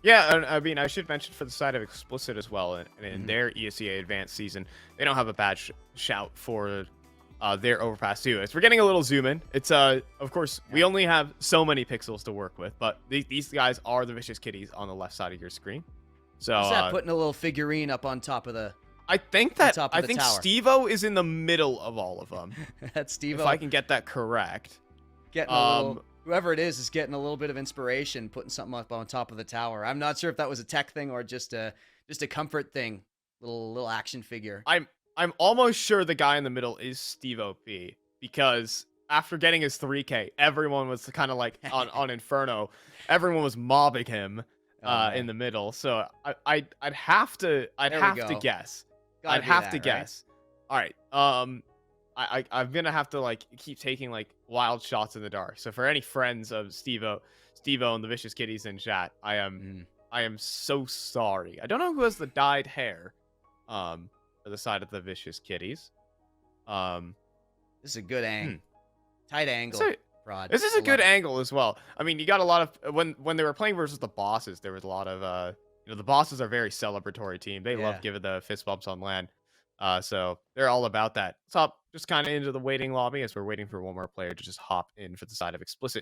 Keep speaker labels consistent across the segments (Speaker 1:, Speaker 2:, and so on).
Speaker 1: Yeah, and I mean, I should mention for the side of xpLicit as well, and in
Speaker 2: Mhm.
Speaker 1: their ESEA advanced season, they don't have a bad shout for their Overpass too. As we're getting a little zoom in, it's of course we
Speaker 2: Yeah.
Speaker 1: only have so many pixels to work with, but these guys are the Vicious Kitties on the left side of your screen. So
Speaker 2: What's that putting a little figurine up on top of the
Speaker 1: I think
Speaker 2: top of the tower?
Speaker 1: Steve-O is in the middle of all of them.
Speaker 2: That's Steve-O.
Speaker 1: If I can get that correct.
Speaker 2: Getting a little, whoever it is getting a little bit of inspiration, putting something up on top of the tower. I'm not sure if that was a tech thing or just a comfort thing. Little action figure.
Speaker 1: I'm almost sure the guy in the middle is Steve-O because after getting his 3K, everyone was kind of like on Inferno. Everyone was mobbing him in the middle. So I'd have to guess. I'd have to guess. All right. I'm gonna have to like keep taking like wild shots in the dark. So for any friends of Steve-O and the Vicious Kitties in chat, I am so sorry. I don't know who has the dyed hair for the side of the Vicious Kitties.
Speaker 2: This is a good angle. Tight angle. Prod.
Speaker 1: This is a good angle as well. I mean, you got a lot of when they were playing versus the bosses, there was a lot of the bosses are a very celebratory team. They love giving the fist bumps on LAN. So they're all about that. Let's hop just kind of into the waiting lobby as we're waiting for one more player to just hop in for the side of xpLicit,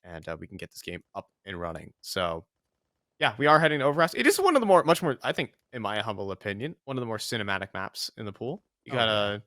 Speaker 1: and we can get this game up and running. So yeah, we are heading to Overpass. It is one of the much more, I think, in my humble opinion, one of the more cinematic maps in the pool. You gotta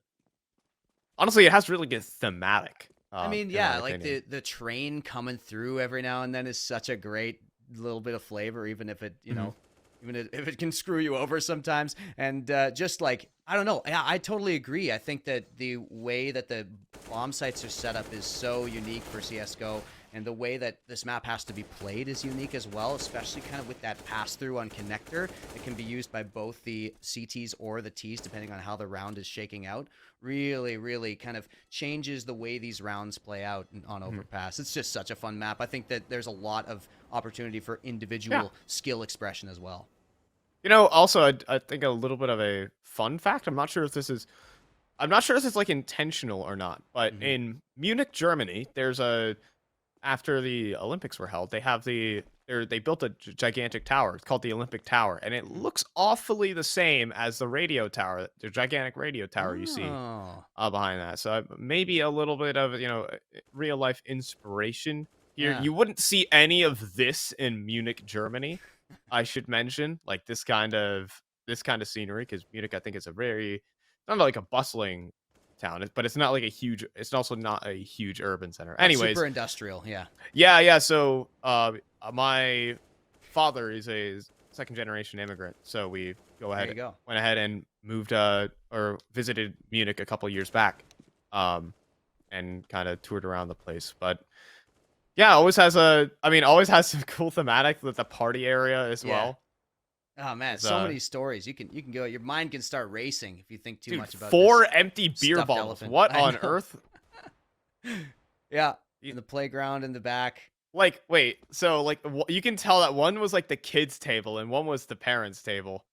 Speaker 1: honestly, it has really good thematic.
Speaker 2: I mean, yeah, like the train coming through every now and then is such a great little bit of flavor, even if it, you know, even if it can screw you over sometimes. And just like, I don't know. I totally agree. I think that the way that the bomb sites are set up is so unique for CSGO. And the way that this map has to be played is unique as well, especially kind of with that pass-through on connector. It can be used by both the CTs or the Ts, depending on how the round is shaking out. Really, really kind of changes the way these rounds play out on Overpass. It's just such a fun map. I think that there's a lot of opportunity for individual skill expression as well.
Speaker 1: You know, also, I think a little bit of a fun fact. I'm not sure if this is like intentional or not, but in Munich, Germany, there's after the Olympics were held, they built a gigantic tower. It's called the Olympic Tower, and it looks awfully the same as the radio tower, the gigantic radio tower you see behind that. So maybe a little bit of real life inspiration here.
Speaker 2: Yeah.
Speaker 1: You wouldn't see any of this in Munich, Germany. I should mention like this kind of scenery because Munich, I think, is not like a bustling town, but it's not like it's also not a huge urban center. Anyways,
Speaker 2: super industrial.
Speaker 1: Yeah. So my father is a second generation immigrant, so we went ahead and moved or visited Munich a couple years back, and kind of toured around the place. But yeah, always has some cool thematic with the party area as well.
Speaker 2: Oh man, so many stories. You can go. Your mind can start racing if you think too much about
Speaker 1: 4
Speaker 2: this
Speaker 1: empty beer bottles.
Speaker 2: Elephant.
Speaker 1: What on earth?
Speaker 2: Yeah, in the playground in the back.
Speaker 1: Like, wait, so like you can tell that one was like the kids' table and one was the parents' table.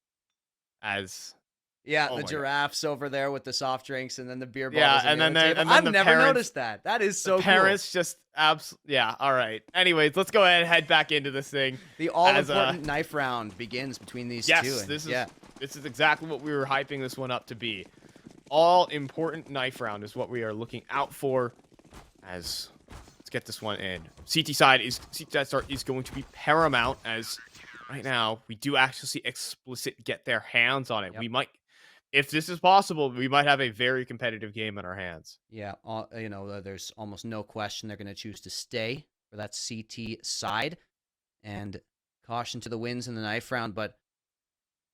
Speaker 2: The giraffes over there with the soft drinks and then the beer bottles.
Speaker 1: Yeah, and then
Speaker 2: I've never noticed that. That is so cool.
Speaker 1: Parents just all right. Anyways, let's go ahead and head back into this thing.
Speaker 2: The all-important knife round begins between these two.
Speaker 1: Yes, this is exactly what we were hyping this one up to be. All-important knife round is what we are looking out for. Let's get this one in. CT side start is going to be paramount, as right now we do actually see xpLicit get their hands on it. We might, if this is possible, we might have a very competitive game in our hands.
Speaker 2: Yeah, there's almost no question they're going to choose to stay for that CT side. And caution to the winds in the knife round, but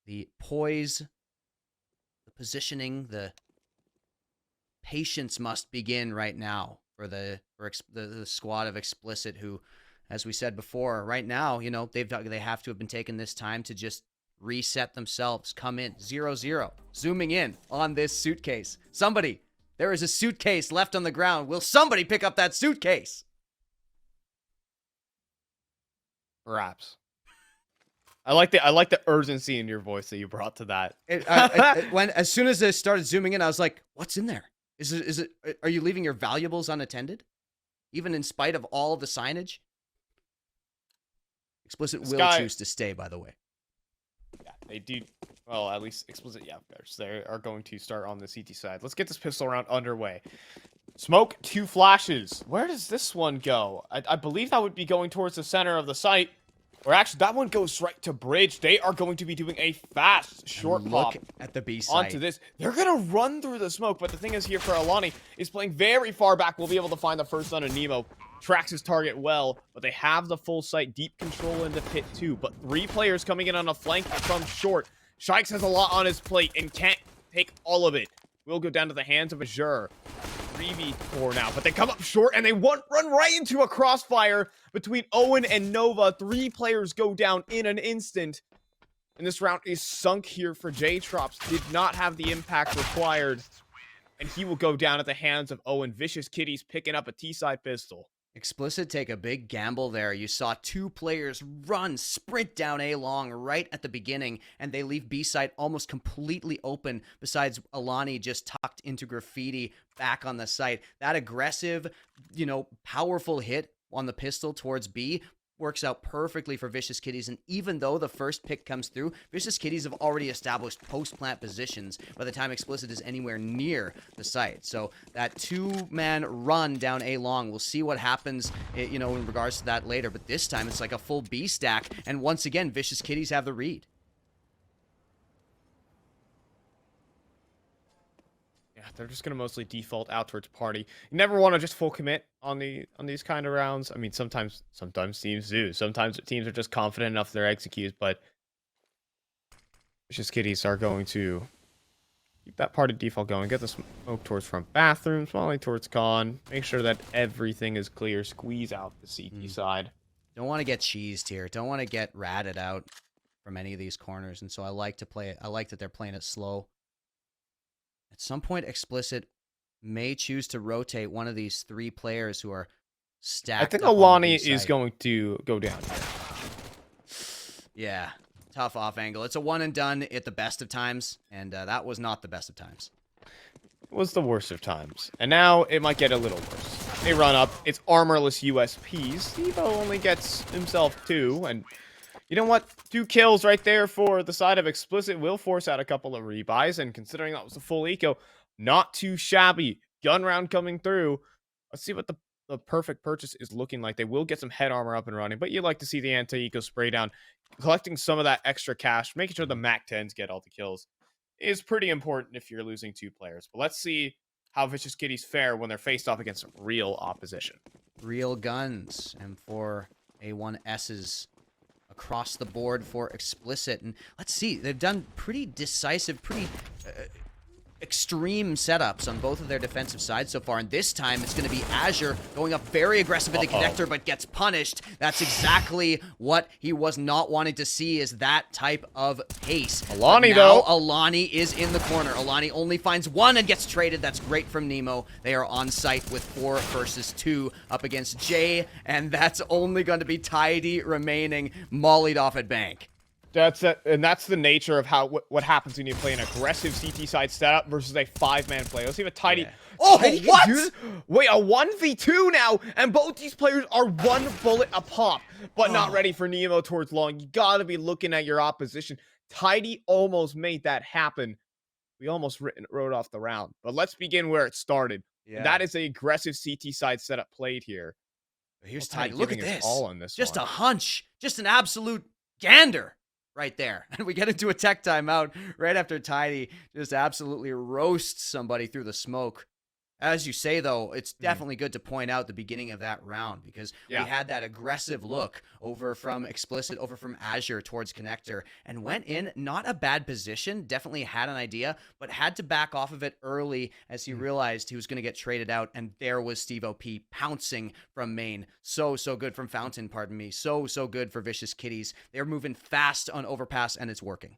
Speaker 2: the poise, the positioning, the patience must begin right now for the squad of xpLicit, who, as we said before, right now, they have to have been taking this time to just reset themselves, come in 0-0, zooming in on this suitcase. There is a suitcase left on the ground. Will somebody pick up that suitcase?
Speaker 1: Perhaps. I like the urgency in your voice that you brought to that.
Speaker 2: As soon as they started zooming in, I was like, "What's in there? Is it? Are you leaving your valuables unattended, even in spite of all of the signage?" xpLicit
Speaker 1: This
Speaker 2: will
Speaker 1: guy-
Speaker 2: choose to stay, by the way.
Speaker 1: Yeah, they do. Well, at least xpLicit, yeah, they are going to start on the CT side. Let's get this pistol round underway. Smoke, 2 flashes. Where does this one go? I believe that would be going towards the center of the site. Or actually, that one goes right to bridge. They are going to be doing a fast short pop
Speaker 2: at the B site.
Speaker 1: onto this. They're going to run through the smoke, but the thing is here for Alani is playing very far back. We'll be able to find the first on a Nemo. Tracks his target well, but they have the full site, deep control in the pit too. But 3 players coming in on a flank from short. Shikes has a lot on his plate and can't take all of it. Will go down to the hands of Azure. 3v4 now, but they come up short and they run right into a crossfire between Owen and Nova. 3 players go down in an instant. And this round is sunk here for J-Trops. Did not have the impact required. And he will go down at the hands of Owen. Vicious Kitties picking up a T-side pistol.
Speaker 2: xpLicit take a big gamble there. You saw 2 players sprint down A long right at the beginning, and they leave B site almost completely open, besides Alani just tucked into graffiti back on the site. That aggressive, powerful hit on the pistol towards B works out perfectly for Vicious Kitties, and even though the first pick comes through, Vicious Kitties have already established post-plant positions by the time xpLicit is anywhere near the site. So that 2-man run down A long, we'll see what happens, in regards to that later, but this time it's like a full B stack, and once again, Vicious Kitties have the read.
Speaker 1: Yeah, they're just gonna mostly default out towards party. You never want to just full commit on these kind of rounds. I mean, sometimes teams do. Sometimes teams are just confident enough their executes, but Vicious Kitties are going to keep that party default going. Get the smoke towards front bathroom, smalling towards con. Make sure that everything is clear. Squeeze out the CT side.
Speaker 2: Don't want to get cheesed here. Don't want to get ratted out from any of these corners, and so I like to play it. I like that they're playing it slow. At some point, xpLicit may choose to rotate one of these 3 players who are stacked.
Speaker 1: I think
Speaker 2: up on the
Speaker 1: Alani
Speaker 2: B
Speaker 1: is
Speaker 2: site.
Speaker 1: going to go down here.
Speaker 2: Yeah, tough off angle. It's a one and done at the best of times, and that was not the best of times.
Speaker 1: It was the worst of times. And now it might get a little worse. They run up. It's armorless USPs. Evo only gets himself 2, and you know what? 2 kills right there for the side of xpLicit will force out a couple of rebuys, and considering that was a full eco, not too shabby. Gun round coming through. Let's see what the perfect purchase is looking like. They will get some head armor up and running, but you like to see the anti-eco spray down. Collecting some of that extra cash, making sure the MAC-10s get all the kills is pretty important if you're losing 2 players. But let's see how Vicious Kitties fare when they're faced off against real opposition.
Speaker 2: Real guns, and for A1S's across the board for xpLicit. And let's see, they've done pretty decisive, pretty extreme setups on both of their defensive sides so far, and this time it's going to be Azure going up very aggressive at the connector, but gets punished. That's exactly what he was not wanting to see, is that type of pace.
Speaker 1: Alani,
Speaker 2: though,
Speaker 1: though.
Speaker 2: Alani is in the corner. Alani only finds 1 and gets traded. That's great from Nemo. They are on site with 4 versus 2 up against Jay, and that's only going to be Tidy remaining, mollied off at bank.
Speaker 1: That's it, and that's the nature of what happens when you play an aggressive CT side setup versus a 5-man play. Let's see if Tidy.
Speaker 2: Yeah. Oh,
Speaker 1: Tidy
Speaker 2: what?
Speaker 1: can do this? Wait, a 1v2 now, and both these players are 1 bullet a pop, but not ready for Nemo towards long. You gotta be looking at your opposition. Tidy almost made that happen. We almost wrote off the round, but let's begin where it started.
Speaker 2: Yeah.
Speaker 1: That is an aggressive CT side setup played here.
Speaker 2: Here's
Speaker 1: Tidy
Speaker 2: Tidy. Look at
Speaker 1: giving his
Speaker 2: this.
Speaker 1: all on this
Speaker 2: Just
Speaker 1: one.
Speaker 2: a hunch. Just an absolute gander right there. And we get into a tech timeout right after Tidy just absolutely roasts somebody through the smoke. As you say, though, it's definitely good to point out the beginning of that round, because we had that aggressive look over from xpLicit, over from Azure towards connector, and went in not a bad position. Definitely had an idea, but had to back off of it early as he realized he was going to get traded out. And there was Steve OP pouncing from main. So good from Fountain, pardon me. So good for Vicious Kitties. They're moving fast on Overpass, and it's working.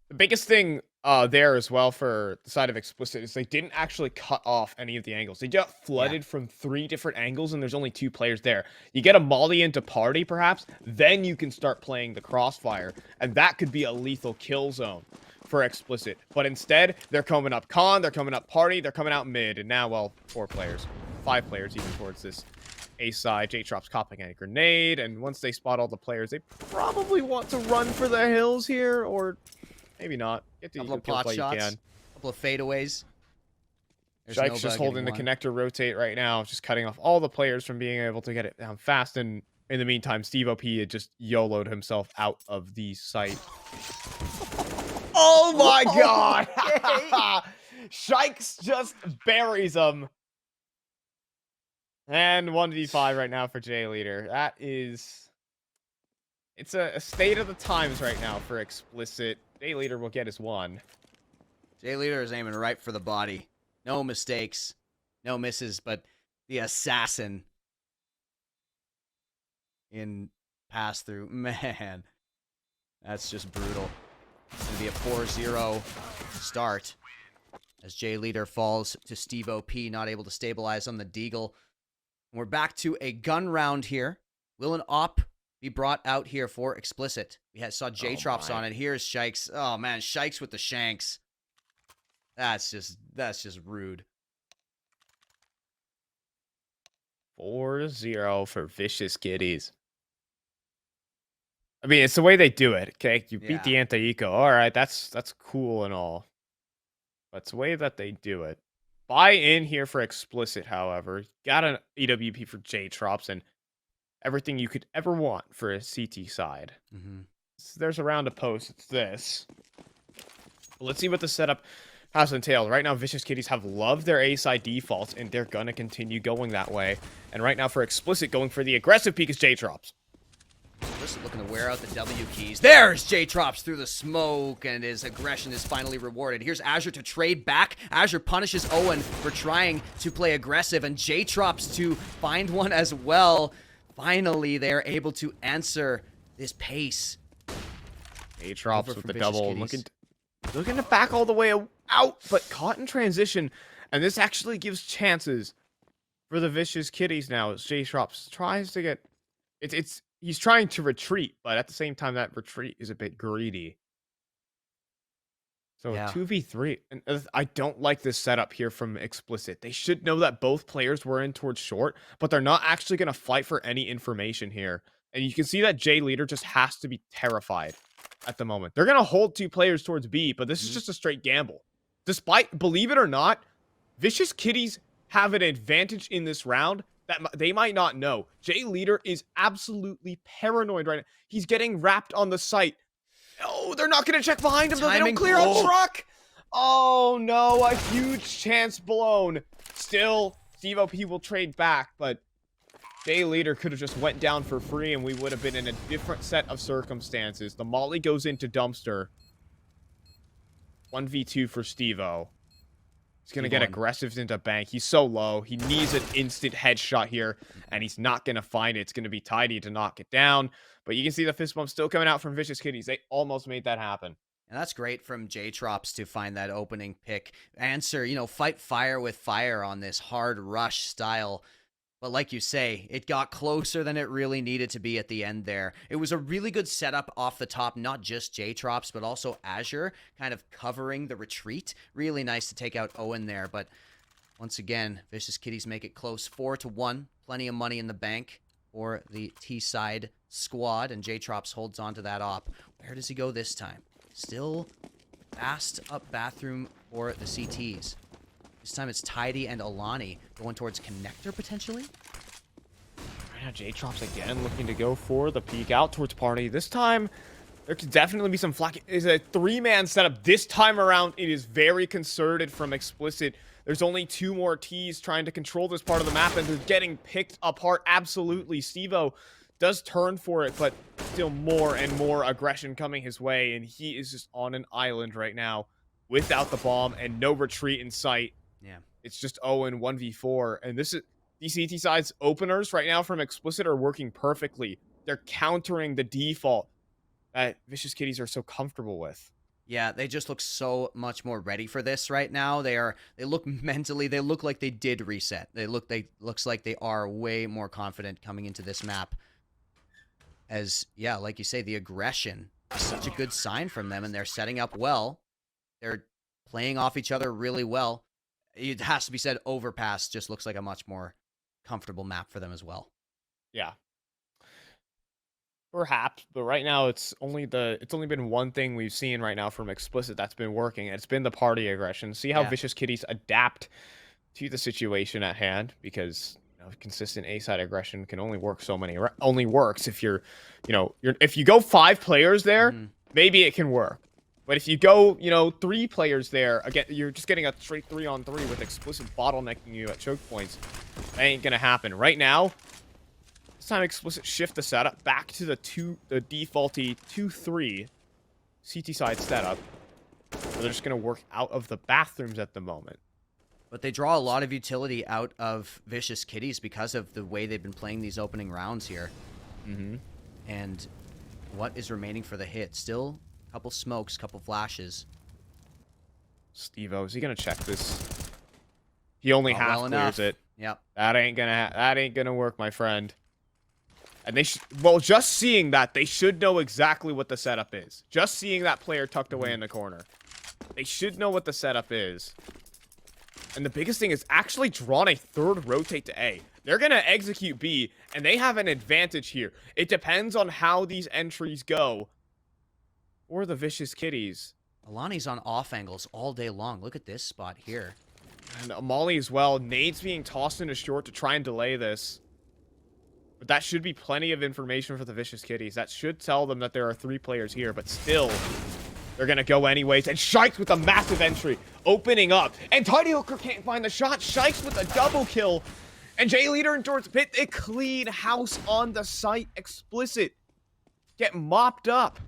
Speaker 1: The biggest thing there as well for the side of xpLicit is they didn't actually cut off any of the angles. They got flooded from 3 different angles, and there's only 2 players there. You get a molly into party, perhaps, then you can start playing the crossfire, and that could be a lethal kill zone for xpLicit. But instead, they're coming up con, they're coming up party, they're coming out mid, and now, well, 4 players, 5 players even towards this A side, J-Trop's popping a grenade, and once they spot all the players, they probably want to run for the hills here, or maybe not. Get the
Speaker 2: Couple of
Speaker 1: kills
Speaker 2: pot
Speaker 1: while you
Speaker 2: shots,
Speaker 1: can.
Speaker 2: couple of fadeaways.
Speaker 1: Shike's just holding the connector rotate right now, just cutting off all the players from being able to get it down fast, and in the meantime, Steve OP had just YOLO'd himself out of the site. Oh my god! Shikes just buries him. And 1v5 right now for J Leader. That is... It's a state of the times right now for xpLicit. J Leader will get his one.
Speaker 2: J Leader is aiming right for the body. No mistakes. No misses, but the assassin in pass-through. Man, that's just brutal. It's going to be a 4-0 start as J Leader falls to Steve OP, not able to stabilize on the Deagle. And we're back to a gun round here. Will an op be brought out here for xpLicit? We saw J-Trops on it. Here's Shikes. Oh, man, Shikes with the shanks. That's just rude.
Speaker 1: 4-0 for Vicious Kitties. I mean, it's the way they do it, okay? You beat the anti-eco. All right, that's cool and all. But it's the way that they do it. Buy in here for xpLicit, however. Got an EWP for J-Trops and everything you could ever want for a CT side. So there's a round of posts. It's this. But let's see what the setup has entailed. Right now, Vicious Kitties have loved their A-side defaults, and they're going to continue going that way. And right now, for xpLicit, going for the aggressive peek is J-Trops.
Speaker 2: Just looking to wear out the W keys. There's J-Trops through the smoke, and his aggression is finally rewarded. Here's Azure to trade back. Azure punishes Owen for trying to play aggressive, and J-Trops to find one as well. Finally, they're able to answer this pace.
Speaker 1: J-Trops with the double. Looking to back all the way out, but caught in transition. And this actually gives chances for the Vicious Kitties now as J-Trops tries to get... He's trying to retreat, but at the same time, that retreat is a bit greedy. So 2v3. And I don't like this setup here from xpLicit. They should know that both players were in towards short, but they're not actually going to fight for any information here. And you can see that J Leader just has to be terrified at the moment. They're going to hold two players towards B, but this is just a straight gamble. Despite, believe it or not, Vicious Kitties have an advantage in this round that they might not know. J Leader is absolutely paranoid right now. He's getting wrapped on the site. Oh, they're not going to check behind him. They don't clear a truck. Oh, no. A huge chance blown. Still, Steve OP will trade back, but J Leader could have just went down for free, and we would have been in a different set of circumstances. The molly goes into dumpster. 1v2 for Steve-O. He's going to get aggressive into bank. He's so low. He needs an instant headshot here, and he's not going to find it. It's going to be Tidy to knock it down. But you can see the fist bump still coming out from Vicious Kitties. They almost made that happen.
Speaker 2: And that's great from J-Trops to find that opening pick. Answer, fight fire with fire on this hard rush style. But like you say, it got closer than it really needed to be at the end there. It was a really good setup off the top, not just J-Trops, but also Azure kind of covering the retreat. Really nice to take out Owen there. But once again, Vicious Kitties make it close 4-1. Plenty of money in the bank for the T-side squad. And J-Trops holds on to that op. Where does he go this time? Still fast up bathroom for the CTs. This time it's Tidy and Alani going towards connector, potentially.
Speaker 1: Right now, J-Trops again looking to go for the peek out towards party. This time, there could definitely be some flack. It's a three-man setup. This time around, it is very concerted from xpLicit. There's only two more Ts trying to control this part of the map, and they're getting picked apart. Absolutely. Steve-O does turn for it, but still more and more aggression coming his way, and he is just on an island right now without the bomb and no retreat in sight.
Speaker 2: Yeah,
Speaker 1: it's just Owen 1v4, and these CT sides openers right now from xpLicit are working perfectly. They're countering the default that Vicious Kitties are so comfortable with.
Speaker 2: Yeah, they just look so much more ready for this right now. They look mentally, they look like they did reset. Looks like they are way more confident coming into this map. As like you say, the aggression is such a good sign from them, and they're setting up well. They're playing off each other really well. It has to be said, Overpass just looks like a much more comfortable map for them as well.
Speaker 1: Yeah. Perhaps, but right now it's only been one thing we've seen right now from xpLicit that's been working, and it's been the party aggression. See how Vicious Kitties adapt to the situation at hand, because consistent A-side aggression can only work so many. Only works if if you go 5 players there, maybe it can work. But if you go 3 players there, again, you're just getting a straight 3-on-3 with xpLicit bottlenecking you at choke points. That ain't gonna happen right now. This time xpLicit shift the setup back to the defaulty 2-3 CT side setup. Where they're just gonna work out of the bathrooms at the moment.
Speaker 2: But they draw a lot of utility out of Vicious Kitties because of the way they've been playing these opening rounds here. And what is remaining for the hit? Still a couple smokes, couple flashes.
Speaker 1: Steve-O, is he gonna check this? He only half clears it.
Speaker 2: Yep.
Speaker 1: That ain't gonna work, my friend. And just seeing that, they should know exactly what the setup is. Just seeing that player tucked away in the corner, they should know what the setup is. And the biggest thing is actually drawn a 3rd rotate to A. They're gonna execute B, and they have an advantage here. It depends on how these entries go. Or the Vicious Kitties.
Speaker 2: Alani's on off angles all day long. Look at this spot here.
Speaker 1: And Molly as well. Nades being tossed into short to try and delay this. But that should be plenty of information for the Vicious Kitties. That should tell them that there are 3 players here, but still, they're going to go anyways. And Shikes with a massive entry, opening up. And Tiny Hooker can't find the shot. Shikes with a double kill. And J Leader and George Pitt, a clean house on the site. xpLicit get mopped up.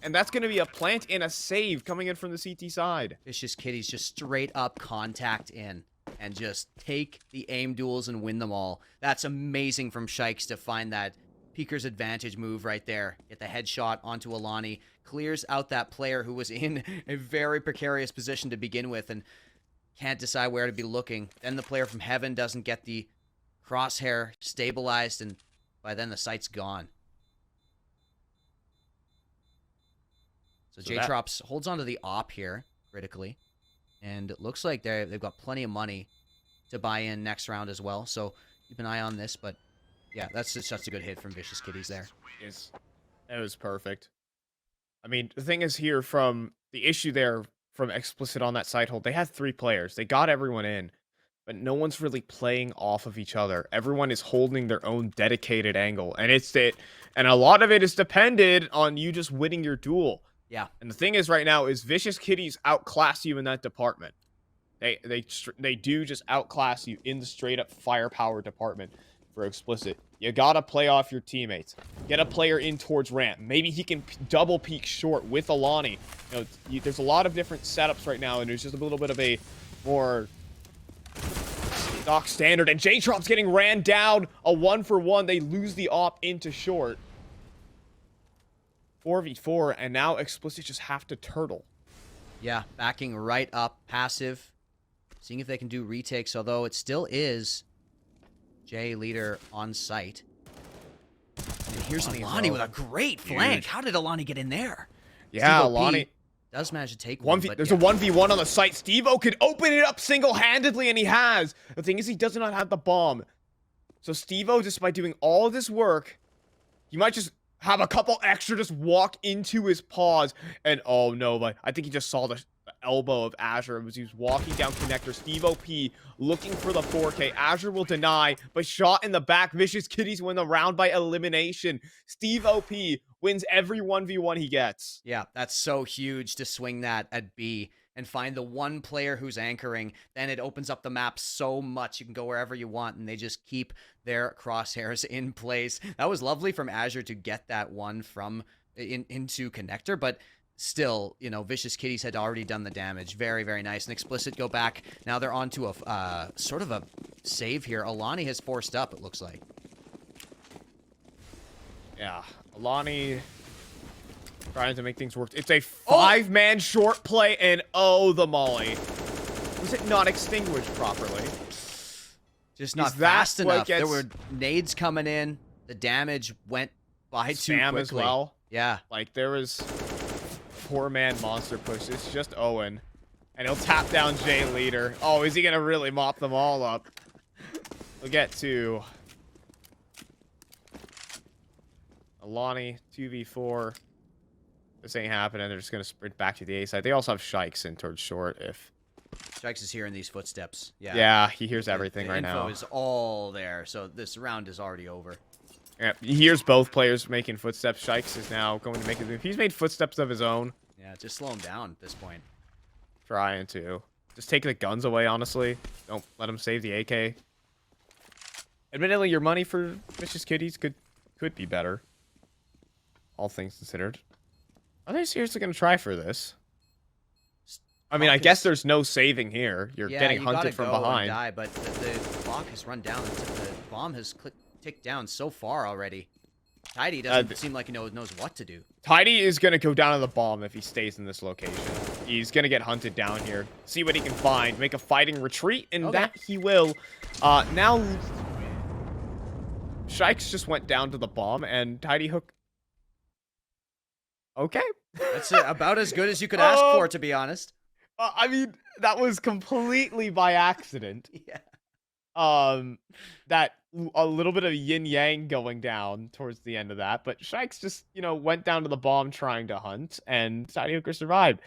Speaker 1: And that's going to be a plant and a save coming in from the CT side.
Speaker 2: Vicious Kitties just straight up contact in and just take the aim duels and win them all. That's amazing from Shikes to find that Peeker's advantage move right there. Get the headshot onto Alani. Clears out that player who was in a very precarious position to begin with and can't decide where to be looking. Then the player from Heaven doesn't get the crosshair stabilized, and by then the site's gone. So J-Trops holds onto the op here, critically. And it looks like they've got plenty of money to buy in next round as well. So keep an eye on this. But yeah, that's just such a good hit from Vicious Kitties there.
Speaker 1: It was perfect. I mean, the thing is here from the issue there from xpLicit on that side hold, they had 3 players. They got everyone in, but no one's really playing off of each other. Everyone is holding their own dedicated angle. And and a lot of it is dependent on you just winning your duel.
Speaker 2: Yeah.
Speaker 1: And the thing is right now is Vicious Kitties outclass you in that department. They do just outclass you in the straight up firepower department for xpLicit. You gotta play off your teammates. Get a player in towards ramp. Maybe he can double peek short with Alani. There's a lot of different setups right now, and there's just a little bit of a more stock standard. And J-Trop's getting ran down. A 1-for-1. They lose the op into short. 4v4, and now xpLicit just have to turtle.
Speaker 2: Yeah, backing right up, passive. Seeing if they can do retakes, although it still is J Leader on site. And here's Alani with a great flank. How did Alani get in there?
Speaker 1: Yeah, Alani
Speaker 2: does manage to take one.
Speaker 1: There's a 1v1 on the site. Steve-O could open it up single-handedly, and he has. The thing is, he does not have the bomb. So Steve-O, just by doing all of this work, he might just have a couple extra just walk into his paws, and oh no, but I think he just saw the elbow of Azure as he was walking down connector. Steve-O looking for the 4K. Azure will deny, but shot in the back. Vicious Kitties win the round by elimination. Steve-O wins every 1v1 he gets.
Speaker 2: Yeah, that's so huge to swing that at B and find the one player who's anchoring. Then it opens up the map so much. You can go wherever you want, and they just keep their crosshairs in place. That was lovely from Azure to get that one from into connector, but still, Vicious Kitties had already done the damage. Very, very nice. And xpLicit go back. Now they're on to a sort of a save here. Alani has forced up, it looks like.
Speaker 1: Yeah, Alani trying to make things work. It's a 5-man short play, and the molly. Was it not extinguished properly?
Speaker 2: Just not fast enough. There were nades coming in. The damage went by too quickly.
Speaker 1: As well.
Speaker 2: Yeah.
Speaker 1: Like, there was poor man monster push. It's just Owen. And he'll tap down J Leader. Oh, is he going to really mop them all up? we'll get to Alani 2v4. This ain't happening. They're just gonna sprint back to the A side. They also have Shikes in towards short. If
Speaker 2: Shikes is hearing these footsteps.
Speaker 1: Yeah, he hears everything right now.
Speaker 2: Info is all there, so this round is already over.
Speaker 1: Yeah, he hears both players making footsteps. Shikes is now going to make his move. He's made footsteps of his own.
Speaker 2: Yeah, just slow him down at this point.
Speaker 1: Trying to. Just take the guns away, honestly. Don't let him save the AK. Admittedly, your money for Vicious Kitties could be better. All things considered. Are they seriously going to try for this? I mean, I guess there's no saving here. You're getting hunted from behind.
Speaker 2: Die, but the clock has run down. The bomb has ticked down so far already. Tidy doesn't seem like he knows what to do.
Speaker 1: Tidy is going to go down to the bomb if he stays in this location. He's going to get hunted down here. See what he can find. Make a fighting retreat, and that he will. Now, Shikes just went down to the bomb, and Tidy Hook... Okay.
Speaker 2: That's about as good as you could ask for, to be honest.
Speaker 1: I mean, that was completely by accident.
Speaker 2: Yeah.
Speaker 1: That a little bit of yin-yang going down towards the end of that, but Shikes just, went down to the bomb trying to hunt, and Tidy Hooker survived.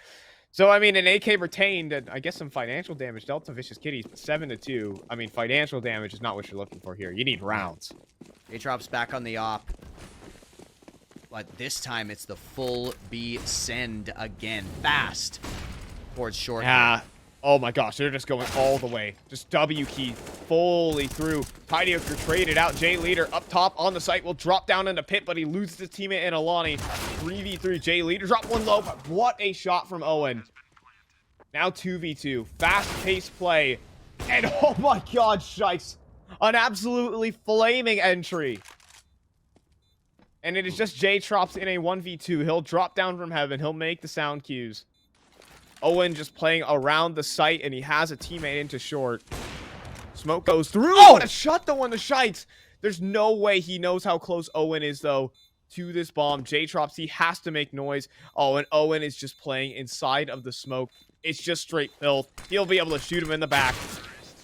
Speaker 1: So, I mean, an AK retained, and I guess some financial damage dealt to Vicious Kitties, but 7-2. I mean, financial damage is not what you're looking for here. You need rounds.
Speaker 2: J-Trop's back on the op. But this time, it's the full B send again. Fast towards short.
Speaker 1: Yeah. Oh my gosh, they're just going all the way. Just W key fully through. Tidy Hooker traded out. J Leader up top on the site will drop down in the pit, but he loses his teammate in Alani. 3v3 J Leader. Drop one low, but what a shot from Owen. Now 2v2. Fast-paced play. And oh my god, Shikes. An absolutely flaming entry. And it is just J-Trops in a 1v2. He'll drop down from heaven. He'll make the sound cues. Owen just playing around the site, and he has a teammate into short. Smoke goes through. Oh, what a shot, though, on the Shikes. There's no way he knows how close Owen is, though, to this bomb. J-Trops, he has to make noise. Oh, and Owen is just playing inside of the smoke. It's just straight filth. He'll be able to shoot him in the back.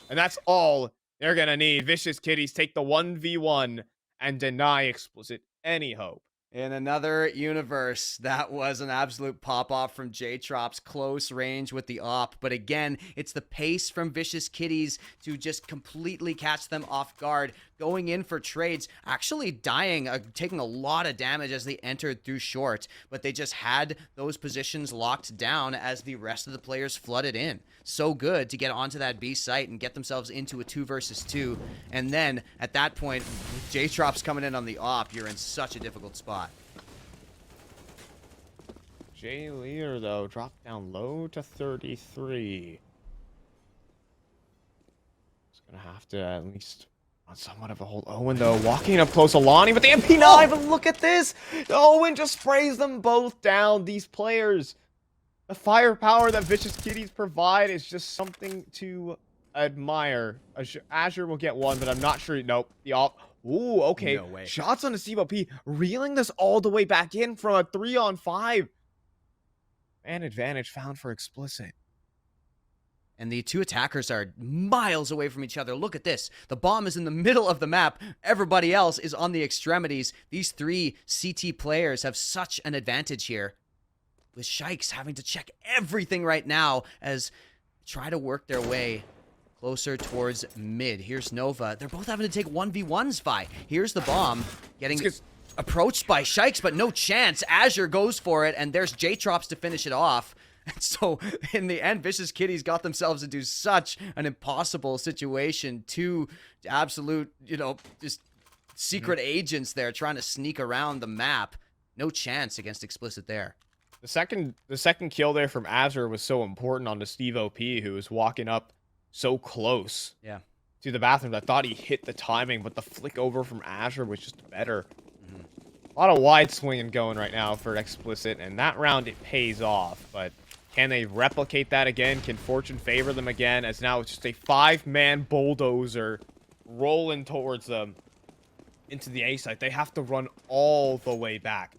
Speaker 1: And that's all they're going to need. Vicious Kitties take the 1v1 and deny xpLicit any hope.
Speaker 2: In another universe, that was an absolute pop-off from J-Trop's close range with the op. But again, it's the pace from Vicious Kitties to just completely catch them off guard, going in for trades, actually dying, taking a lot of damage as they entered through short. But they just had those positions locked down as the rest of the players flooded in. So good to get onto that B site and get themselves into a 2 versus 2. And then, at that point, with J-Trop's coming in on the op, you're in such a difficult spot.
Speaker 1: J Leader, though, dropped down low to 33. He's going to have to at least on somewhat of a hold. Owen, though, walking up close. Alani with the MP9, but look at this. Owen just sprays them both down. These players, the firepower that Vicious Kitties provide is just something to admire. Azure will get one, but I'm not sure. Nope. The op. Ooh, okay.
Speaker 2: No way.
Speaker 1: Shots on the CVP, reeling this all the way back in from a 3-on-5. And advantage found for xpLicit.
Speaker 2: And the two attackers are miles away from each other. Look at this. The bomb is in the middle of the map. Everybody else is on the extremities. These three CT players have such an advantage here. With Shikes having to check everything right now as try to work their way closer towards mid. Here's Nova. They're both having to take 1v1s, Vi. Here's the bomb getting approached by Shikes, but no chance. Azure goes for it, and there's J-Trops to finish it off. And so, in the end, Vicious Kitties got themselves into such an impossible situation. Two absolute, just secret agents there trying to sneak around the map. No chance against xpLicit there.
Speaker 1: The second kill there from Azure was so important on the Steve OP, who was walking up so close to the bathroom. I thought he hit the timing, but the flick over from Azure was just better. A lot of wide swinging going right now for xpLicit, and that round it pays off, but can they replicate that again? Can fortune favor them again, as now it's just a 5-man bulldozer rolling towards them into the A site? They have to run all the way back.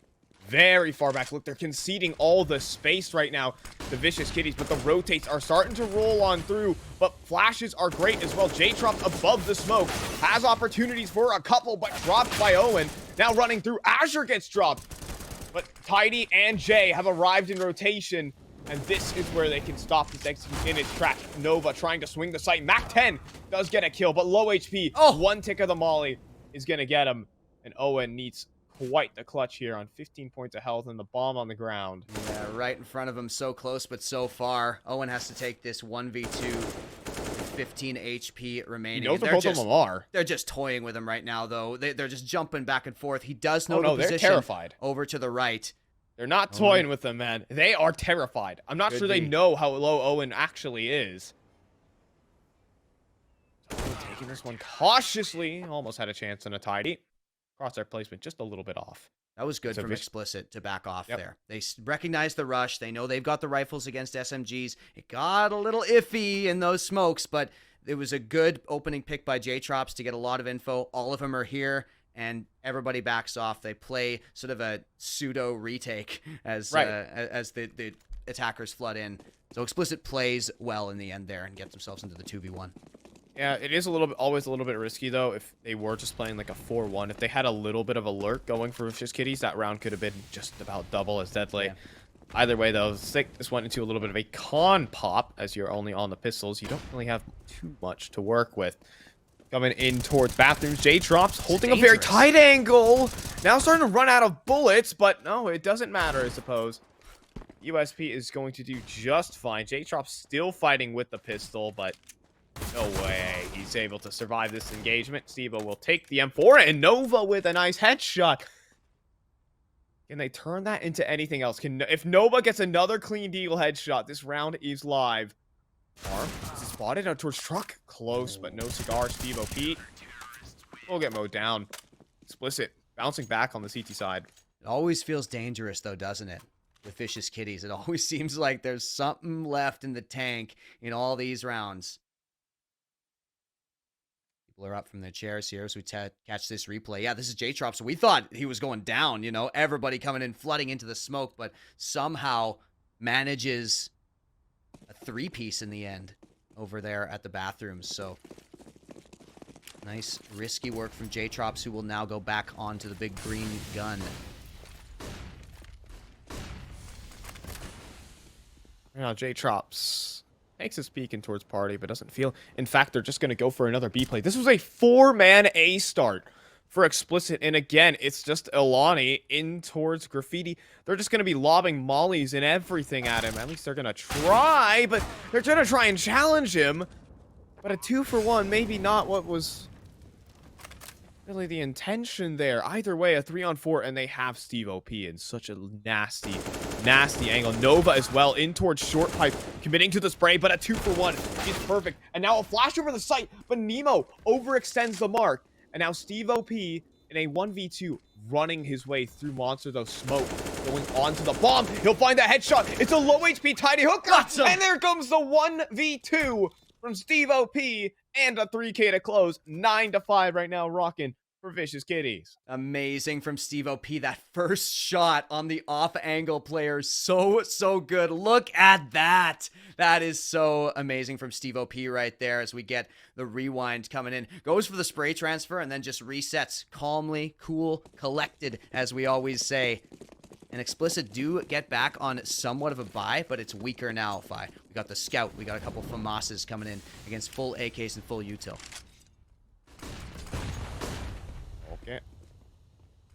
Speaker 1: very far back. Look, they're conceding all the space right now, the Vicious Kitties, but the rotates are starting to roll on through, but flashes are great as well. J-Trop above the smoke, has opportunities for a couple, but dropped by Owen. Now running through, Azure gets dropped, but Tidy and Jay have arrived in rotation, and this is where they can stop this execute in its track. Nova trying to swing the site. Mac 10 does get a kill, but low HP. Oh, one tick of the molly is going to get him, and Owen needs quite the clutch here on 15 points of health and the bomb on the ground.
Speaker 2: Yeah, right in front of him. So close, but so far. Owen has to take this 1v2, 15 HP remaining.
Speaker 1: He knows where both of them are.
Speaker 2: They're just toying with him right now, though. They're just jumping back and forth. He does know
Speaker 1: the position.
Speaker 2: They're terrified. Over to the right.
Speaker 1: They're not toying with them, man. They are terrified. I'm not sure they know how low Owen actually is. Taking this one cautiously. Almost had a chance on a Tidy. Crosshair placement just a little bit off.
Speaker 2: That was good from xpLicit to back off there. They recognize the rush. They know they've got the rifles against SMGs. It got a little iffy in those smokes, but it was a good opening pick by J-Trops to get a lot of info. All of them are here, and everybody backs off. They play sort of a pseudo retake as the attackers flood in. So xpLicit plays well in the end there and gets themselves into the 2v1.
Speaker 1: Yeah, it is always a little bit risky, though, if they were just playing like a 4-1. If they had a little bit of alert going for Vicious Kitties, that round could have been just about double as deadly. Yeah. Either way, though, this went into a little bit of a con pop, as you're only on the pistols. You don't really have too much to work with. Coming in towards bathrooms, J-Trops holding a very tight angle. Now starting to run out of bullets, but no, it doesn't matter, I suppose. USP is going to do just fine. J-Trops still fighting with the pistol, but no way he's able to survive this engagement. Stevo will take the M4 and Nova with a nice headshot. Can they turn that into anything else? If Nova gets another clean deagle headshot, this round is live. Arm is spotted out towards truck. Close, but no cigar. Stevo Pete will get mowed down. xpLicit bouncing back on the CT side.
Speaker 2: It always feels dangerous, though, doesn't it? With Vicious Kitties, it always seems like there's something left in the tank in all these rounds. People are up from their chairs here as we catch this replay. Yeah, this is J-Trop. So we thought he was going down, you know, everybody coming in, flooding into the smoke, but somehow manages a three-piece in the end over there at the bathrooms. So nice, risky work from J-Trop, who will now go back onto the big green gun.
Speaker 1: Now, J-Trop takes his peek in towards party, but doesn't feel. In fact, they're just going to go for another B play. This was a 4-man A start for xpLicit. And again, it's just Ilani in towards Graffiti. They're just going to be lobbing mollies and everything at him. At least they're going to try, but they're going to try and challenge him. But a 2-for-1, maybe not what was really the intention there. Either way, a 3-on-4, and they have Steve OP in such a nasty angle. Nova as well in towards short pipe, committing to the spray, but a 2-for-1 is perfect. And now a flash over the site, but Nemo overextends the mark. And now Steve OP in a 1v2 running his way through Monster, though smoke going onto the bomb. He'll find that headshot. It's a low HP Tidy Hooker. And there comes the 1v2 from Steve OP and a 3K to close. 9-5 right now, rocking for Vicious Kitties.
Speaker 2: Amazing from Steve OP. That first shot on the off-angle player, so good. Look at that. That is so amazing from Steve OP right there as we get the rewind coming in. Goes for the spray transfer and then just resets calmly, cool, collected, as we always say. And xpLicit do get back on somewhat of a buy, but it's weaker now. We got the Scout. We got a couple FAMASs coming in against full AKs and full util.
Speaker 1: Okay.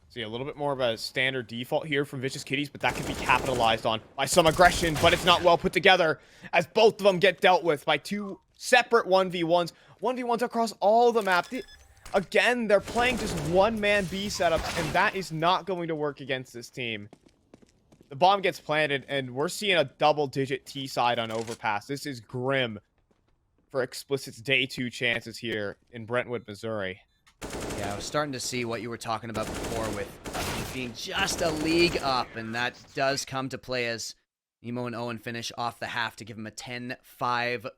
Speaker 1: See a little bit more of a standard default here from Vicious Kitties, but that can be capitalized on by some aggression, but it's not well put together as both of them get dealt with by two separate 1v1s. 1v1s across all the map. Again, they're playing just one-man B setups, and that is not going to work against this team. The bomb gets planted, and we're seeing a double-digit T side on Overpass. This is grim for xpLicit's day 2 chances here in Brentwood, Missouri.
Speaker 2: Yeah, I was starting to see what you were talking about before with being just a league up, and that does come to play as Nemo and Owen finish off the half to give him a 10-5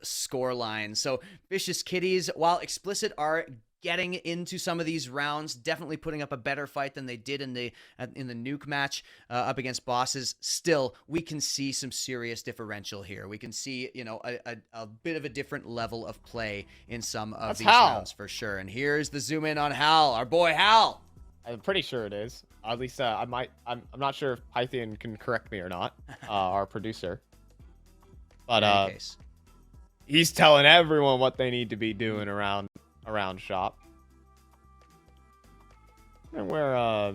Speaker 2: scoreline. So Vicious Kitties, while xpLicit are getting into some of these rounds, definitely putting up a better fight than they did in the nuke match up against bosses. Still, we can see some serious differential here. We can see, you know, a bit of a different level of play in some of these rounds for sure. And here's the zoom in on Hal, our boy Hal.
Speaker 1: I'm pretty sure it is. At least I'm not sure if Python can correct me or not, our producer. But he's telling everyone what they need to be doing around shop. And where I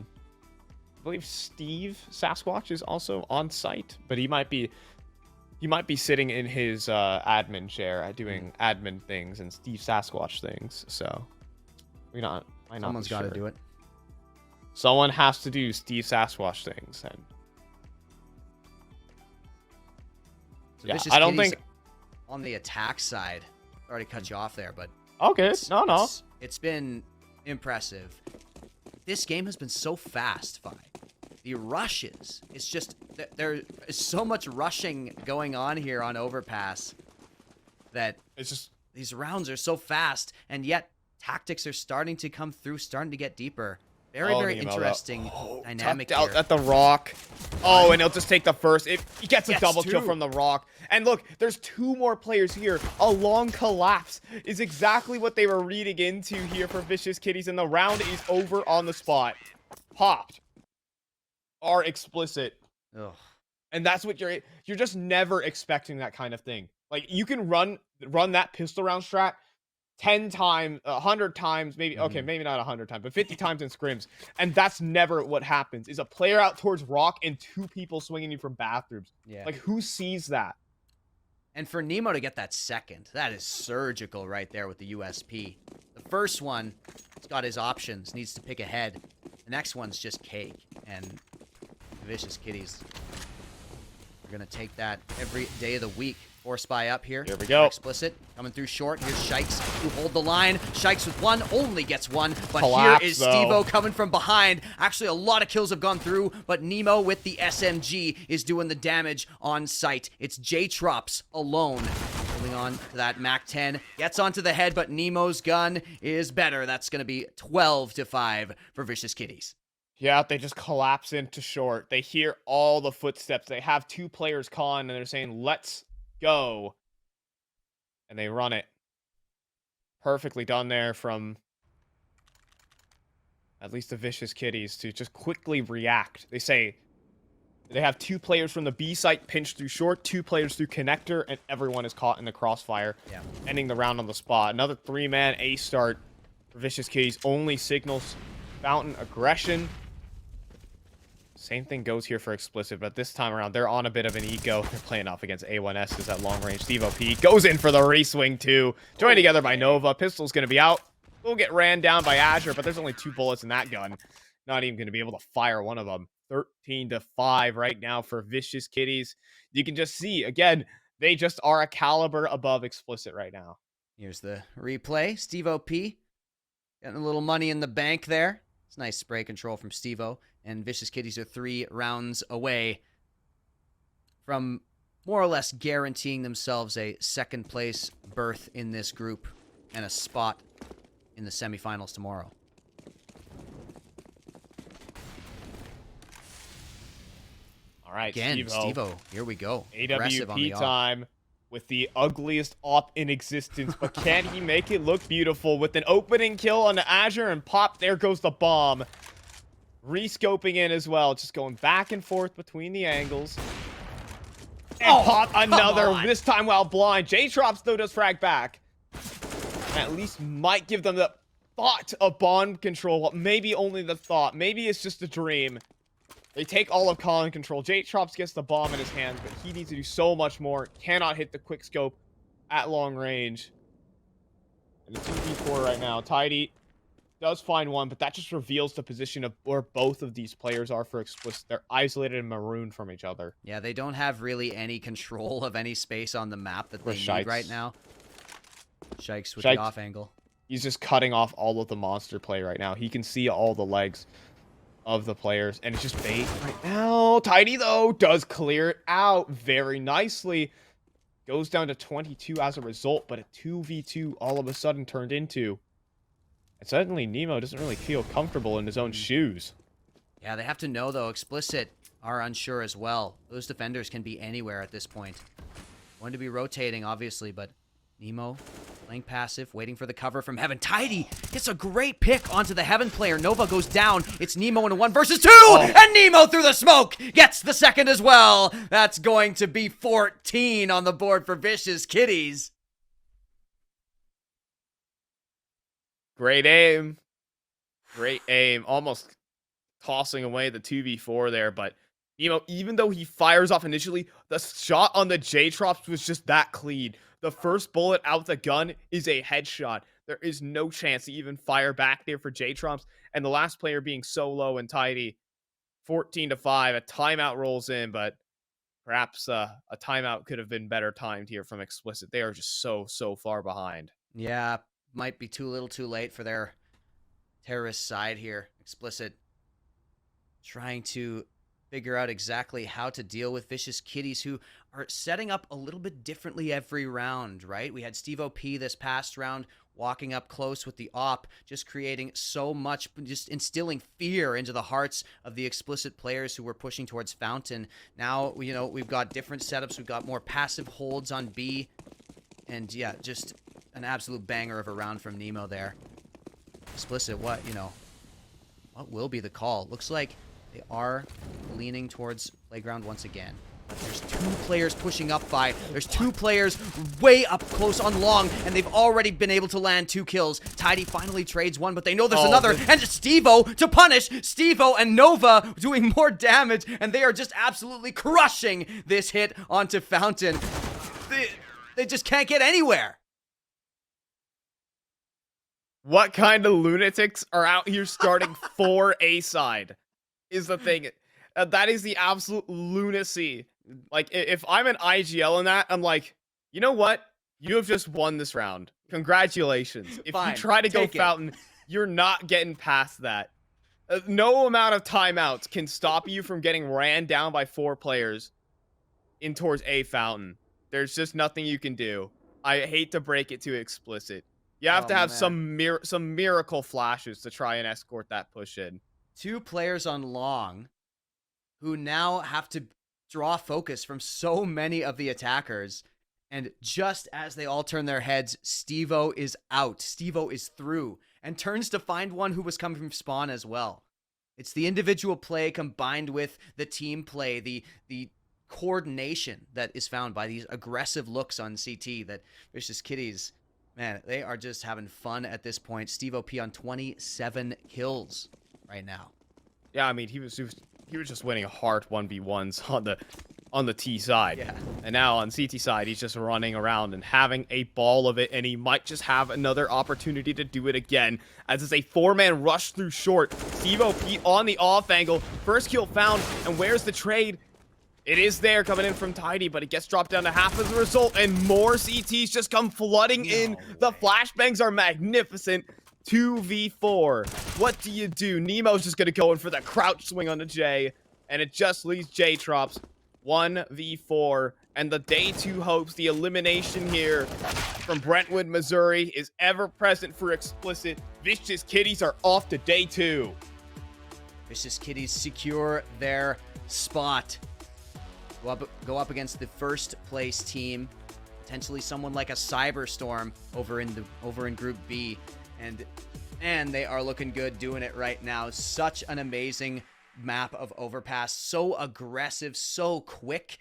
Speaker 1: believe Steve Sasquatch is also on site, but he might be sitting in his admin chair doing admin things and Steve Sasquatch things. So someone's got to
Speaker 2: do it.
Speaker 1: Someone has to do Steve Sasquatch things, and
Speaker 2: so yeah, I don't think on the attack side. Already cut you off there, but
Speaker 1: okay, no,
Speaker 2: it's been impressive. This game has been so fast, Vi. The rushes, it's just there is so much rushing going on here on Overpass that
Speaker 1: it's just
Speaker 2: these rounds are so fast, and yet tactics are starting to come through, starting to get deeper. Very interesting dynamic
Speaker 1: out
Speaker 2: here.
Speaker 1: at the rock. Oh, and he'll just take the first. He gets a double kill from the rock. And look, there's 2 more players here. A long collapse is exactly what they were reading into here for Vicious Kitties, and the round is over on the spot. Popped. Are explicit.
Speaker 2: Ugh.
Speaker 1: And that's what you're just never expecting that kind of thing. Like, you can run that pistol round strat 10 times, 100 times, maybe, okay, maybe not 100 times, but 50 times in scrims. And that's never what happens, is a player out towards rock and 2 people swinging you from bathrooms.
Speaker 2: Yeah.
Speaker 1: Like, who sees that?
Speaker 2: And for Nemo to get that second, that is surgical right there with the USP. The first one, he's got his options, needs to pick ahead. The next one's just cake. And Vicious Kitties are going to take that every day of the week. Force spy up here.
Speaker 1: Here we go.
Speaker 2: xpLicit coming through short. Here's Shikes who hold the line. Shikes with one, only gets one. But
Speaker 1: Collapse,
Speaker 2: here is Stevo coming from behind. Actually, a lot of kills have gone through, but Nemo with the SMG is doing the damage on site. It's J-Trops alone. Holding on to that MAC-10. Gets onto the head, but Nemo's gun is better. That's going to be 12-5 for Vicious Kitties.
Speaker 1: Yeah, they just collapse into short. They hear all the footsteps. They have 2 players calling, and they're saying, let's go. And they run it. Perfectly done there from at least the Vicious Kitties to just quickly react. They say they have 2 players from the B site pinched through short, 2 players through connector, and everyone is caught in the crossfire, ending the round on the spot. Another 3-man A start for Vicious Kitties. Only signals Fountain aggression. Same thing goes here for xpLicit, but this time around, they're on a bit of an eco. They're playing off against A1S's at long range. Steve OP goes in for the re-swing too. Joined together by Nova. Pistol's going to be out. We'll get ran down by Azure, but there's only 2 bullets in that gun. Not even going to be able to fire one of them. 13-5 right now for Vicious Kitties. You can just see, again, they just are a caliber above xpLicit right now.
Speaker 2: Here's the replay. Steve OP getting a little money in the bank there. It's nice spray control from Steve-O. And Vicious Kitties are 3 rounds away from more or less guaranteeing themselves a second place berth in this group and a spot in the semifinals tomorrow.
Speaker 1: All right,
Speaker 2: again, Steve-O. Here we go.
Speaker 1: AWP time with the ugliest op in existence, but can he make it look beautiful with an opening kill on the Azure and pop? There goes the bomb. Rescoping in as well, just going back and forth between the angles. And pop another, this time while blind. J-Trops, though, does frag back. And at least might give them the thought of bomb control. Well, maybe only the thought. Maybe it's just a dream. They take all of Colin control. J-Trops gets the bomb in his hands, but he needs to do so much more. Cannot hit the quick scope at long range. And it's 2v4 right now. Tidy does find one, but that just reveals the position of where both of these players are for xpLicit. They're isolated and marooned from each other.
Speaker 2: Yeah, they don't have really any control of any space on the map that they need right now. Shikes with the off angle.
Speaker 1: He's just cutting off all of the monster play right now. He can see all the legs of the players, and it's just bait right now. Tidy, though, does clear it out very nicely. Goes down to 22 as a result, but a 2v2 all of a sudden turned into And suddenly Nemo doesn't really feel comfortable in his own shoes.
Speaker 2: Yeah, they have to know, though. xpLicit are unsure as well. Those defenders can be anywhere at this point. Going to be rotating, obviously, but Nemo playing passive, waiting for the cover from Heaven. Tidy gets a great pick onto the Heaven player. Nova goes down. It's Nemo in a 1 versus 2, and Nemo through the smoke gets the second as well. That's going to be 14 on the board for Vicious Kitties.
Speaker 1: Great aim. Great aim. Almost tossing away the 2v4 there, but Nemo, even though he fires off initially, the shot on the J-Trops was just that clean. The first bullet out the gun is a headshot. There is no chance to even fire back there for J-Trops, and the last player being so low and tidy. 14-5, a timeout rolls in, but perhaps a timeout could have been better timed here from xpLicit. They are just so far behind.
Speaker 2: Yeah, might be too little too late for their terrorist side here. xpLicit trying to figure out exactly how to deal with Vicious Kitties, who are setting up a little bit differently every round, right? We had SteveOP this past round walking up close with the op, just creating so much, just instilling fear into the hearts of the xpLicit players who were pushing towards Fountain. Now, you know, we've got different setups. We've got more passive holds on B. And yeah, just an absolute banger of a round from Nemo there. xpLicit, what will be the call? Looks like they are leaning towards playground once again. But there's 2 players pushing up by. There's 2 players way up close on long, and they've already been able to land 2 kills. Tidy finally trades 1, but they know there's another. And Stevo to punish. Stevo and Nova doing more damage, and they are just absolutely crushing this hit onto Fountain. They just can't get anywhere.
Speaker 1: What kind of lunatics are out here starting for A side? Is the thing. That is the absolute lunacy. Like, if I'm an IGL in that, I'm like, you know what? You have just won this round. Congratulations. If
Speaker 2: Fine,
Speaker 1: you try to go
Speaker 2: take it.
Speaker 1: Fountain, you're not getting past that. No amount of timeouts can stop you from getting ran down by 4 players in towards A Fountain. There's just nothing you can do. I hate to break it to xpLicit. You have to have some miracle flashes to try and escort that push in.
Speaker 2: 2 players on long who now have to draw focus from so many of the attackers. And just as they all turn their heads, Stevo is out. Stevo is through and turns to find one who was coming from spawn as well. It's the individual play combined with the team play, the coordination that is found by these aggressive looks on CT that Vicious Kitties, man, they are just having fun at this point. SteveOP on 27 kills right now.
Speaker 1: Yeah, I mean, he was just winning hard 1v1s on the T side.
Speaker 2: Yeah.
Speaker 1: And now on CT side, he's just running around and having a ball of it, and he might just have another opportunity to do it again, as it's a 4-man rush through short. SteveOP on the off angle. First kill found, and where's the trade? It is there coming in from Tidy, but it gets dropped down to half as a result, and more CTs just come flooding in. The flashbangs are magnificent. 2v4. What do you do? Nemo's just going to go in for the crouch swing on the J, and it just leaves J-Trops 1v4. And the day 2 hopes, the elimination here from Brentwood, Missouri is ever present for xpLicit. Vicious Kitties are off to day 2.
Speaker 2: Vicious Kitties secure their spot. Go up against the first place team, potentially someone like a Cyberstorm over in Group B, and they are looking good doing it right now. Such an amazing map of Overpass, so aggressive, so quick,